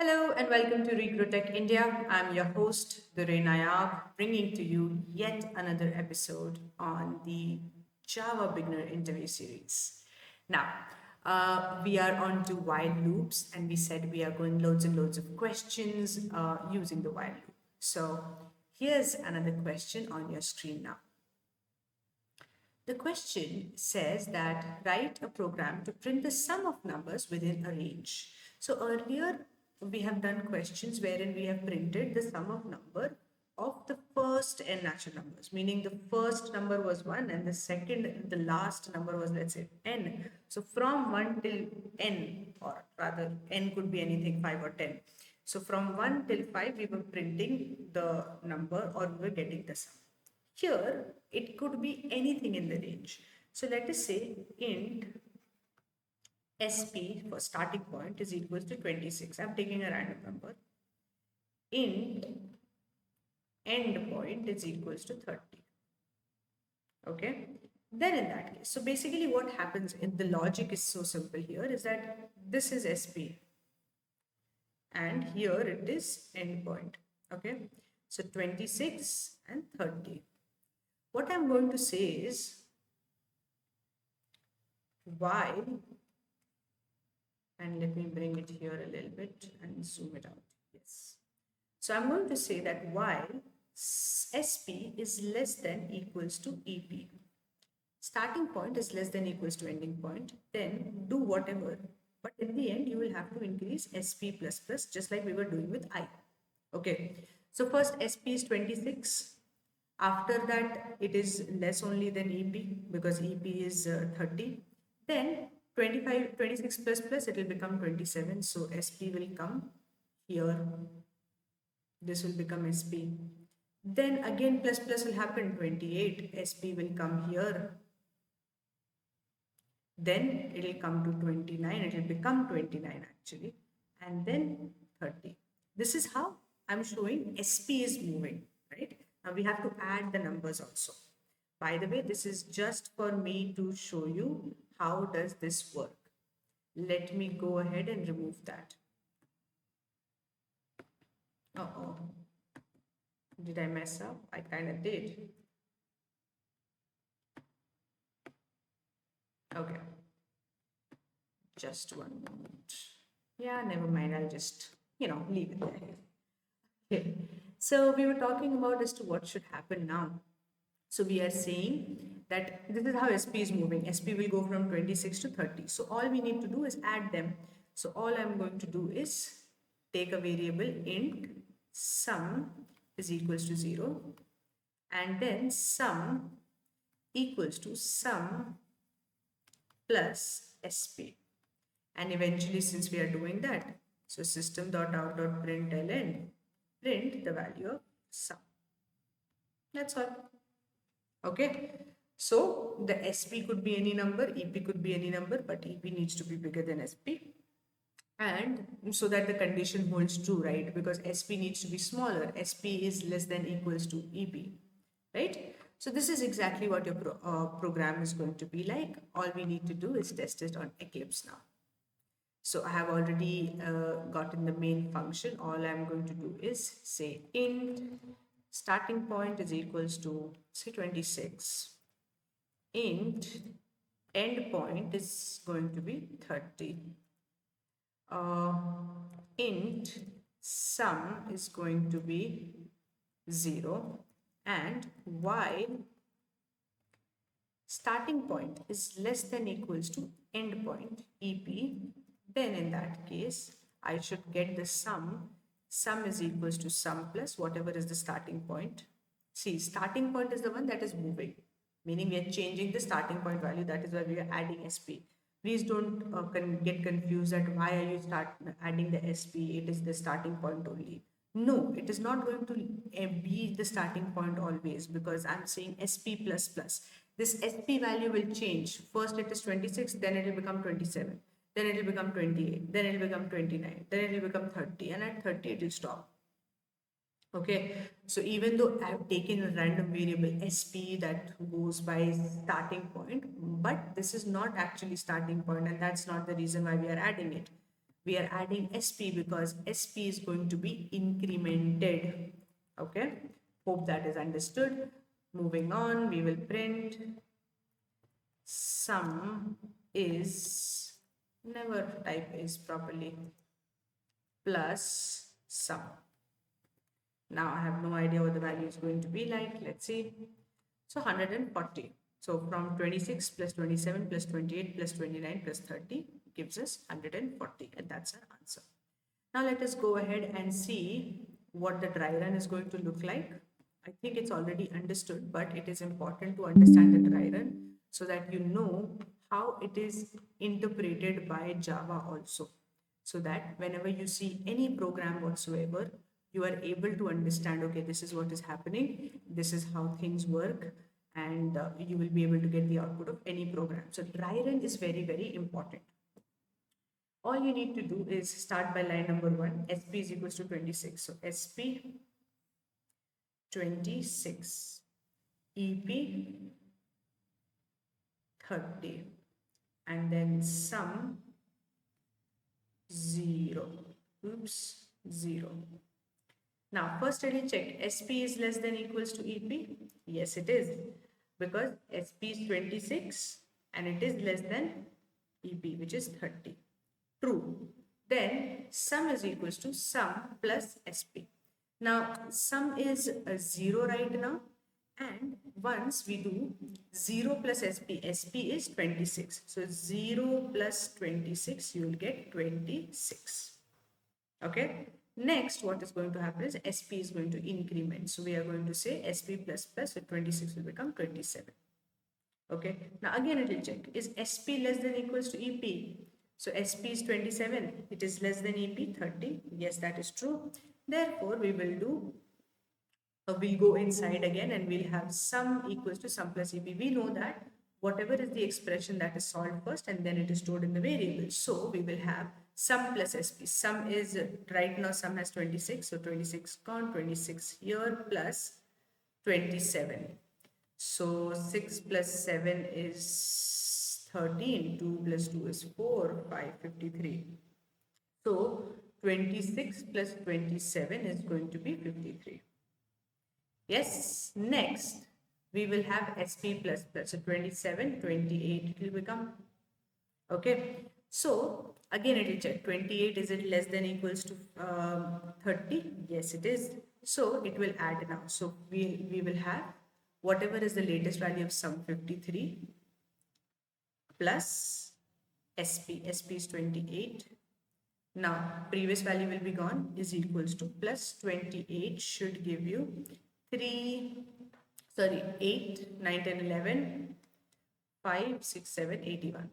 Hello and welcome to Regrowtech India. I'm your host, Durre Nayab, bringing to you yet another episode on the Java Beginner Interview Series. Now, we are on to while loops, and we said we are going loads and loads of questions using the while loop. So, here's another question on your screen now. The question says that write a program to print the sum of numbers within a range. So earlier we have done questions wherein we have printed the sum of number of the first n natural numbers, meaning the first number was 1 and the last number was, let's say, n. So from 1 till n, or rather n could be anything, 5 or 10. So from 1 till 5 we were printing the number, or we were getting the sum. Here, it could be anything in the range. So let us say int sp for starting point is equals to 26. I'm taking a random number. Int end point is equals to 30. Okay. Then in that case, so basically what happens in the logic is so simple here is that this is sp and here it is end point. Okay. So 26 and 30. What I'm going to say is while, and let me bring it here a little bit and zoom it out. Yes. So I'm going to say that while SP is less than equals to EP, starting point is less than equals to ending point, then do whatever. But in the end, you will have to increase SP plus plus, just like we were doing with I. Okay. So first SP is 26. After that, it is less only than EP because EP is 30. Then 25, 26 plus plus, it will become 27. So SP will come here. This will become SP. Then again plus plus will happen, 28. SP will come here. Then it will come to 29. It will become 29 actually. And then 30. This is how I'm showing SP is moving, right? Now we have to add the numbers also. By the way, this is just for me to show you how does this work. Let me go ahead and remove that. Uh-oh. Did I mess up? I kind of did. Okay. Just one moment. Yeah, never mind. I'll just, leave it there. Okay. So we were talking about as to what should happen now. So we are saying that this is how SP is moving. SP will go from 26 to 30. So all we need to do is add them. So all I'm going to do is take a variable int sum is equals to 0 and then sum equals to sum plus SP. And eventually, since we are doing that, so system.out.println print the value of sum. That's all. Okay. So the SP could be any number, EP could be any number, but EP needs to be bigger than SP. And so that the condition holds true, right? Because SP needs to be smaller. SP is less than equals to EP, right? So this is exactly what your program is going to be like. All we need to do is test it on Eclipse now. So I have already gotten the main function. All I'm going to do is say int starting point is equals to say 26. Int end point is going to be 30. Uh, int sum is going to be 0 and while starting point is less than equals to end point EP, then in that case I should get the sum. Sum is equals to sum plus whatever is the starting point. See, starting point is the one that is moving, meaning we are changing the starting point value. That is why we are adding SP. Please don't get confused that why are you adding the SP? It is the starting point only. No, it is not going to be the starting point always because I'm saying SP plus plus. This SP value will change. First it is 26, then it will become 27, then it will become 28, then it will become 29, then it will become 30, and at 30 it will stop. Okay, so even though I've taken a random variable SP that goes by starting point, but this is not actually starting point, and that's not the reason why we are adding it. We are adding SP because SP is going to be incremented. Okay, hope that is understood. Moving on, we will print sum is, never type is properly, plus sum. Now I have no idea what the value is going to be like. Let's see. So 140. So from 26 plus 27 plus 28 plus 29 plus 30 gives us 140, and that's our answer. Now let us go ahead and see what the dry run is going to look like. I think it's already understood, but it is important to understand the dry run so that you know how it is interpreted by Java also. So that whenever you see any program whatsoever, you are able to understand, okay, this is what is happening, this is how things work, and you will be able to get the output of any program. So dry run is very, very important. All you need to do is start by line number 1. SP is equals to 26. So SP 26, EP 30, and then sum 0. Oops, 0. Now first let me check, SP is less than equals to EP. Yes, it is, because SP is 26 and it is less than EP, which is 30. True. Then sum is equals to sum plus SP. Now sum is 0 right now, and once we do 0 plus SP, SP is 26. So 0 plus 26, you will get 26. Okay. Next, what is going to happen is SP is going to increment. So we are going to say SP plus plus, so 26 will become 27. Okay. Now again it will check, is SP less than equals to EP? So SP is 27, it is less than EP 30. Yes, that is true. Therefore, we will do, we'll go inside again and we'll have sum equals to sum plus EP. We know that whatever is the expression that is solved first and then it is stored in the variable. So we will have sum plus SP. Sum is, right now sum has 26. So 26 gone, 26 here plus 27. So 6 plus 7 is 13, 2 plus 2 is 4, 5, 53. So 26 plus 27 is going to be 53. Yes, next we will have SP plus plus. So 27, 28 it will become. Okay, so again it will check 28, is it less than equals to 30? Yes, it is. So it will add now. So we will have whatever is the latest value of sum 53 plus SP. SP is 28. Now previous value will be gone, is equals to plus 28 should give you 8, 9, 10, 11, 5, 6, 7, 81.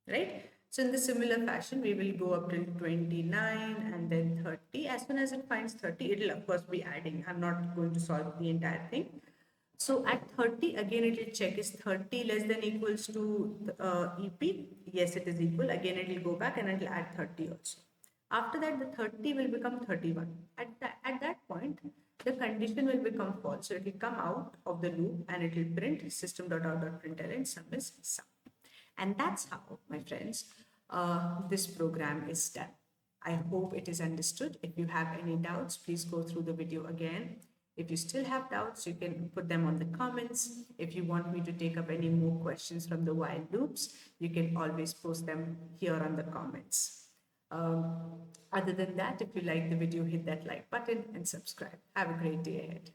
Right? So in the similar fashion, we will go up till 29 and then 30. As soon as it finds 30, it will of course be adding. I'm not going to solve the entire thing. So at 30, again it will check, is 30 less than equals to EP? Yes, it is equal. Again it will go back and it will add 30 also. After that, the 30 will become 31. At that point, the condition will become false. So it will come out of the loop and it will print system.out.println sum is sum. And that's how, my friends, this program is done. I hope it is understood. If you have any doubts, please go through the video again. If you still have doubts, you can put them on the comments. If you want me to take up any more questions from the while loops, you can always post them here on the comments. Other than that, if you like the video, hit that like button and subscribe. Have a great day ahead.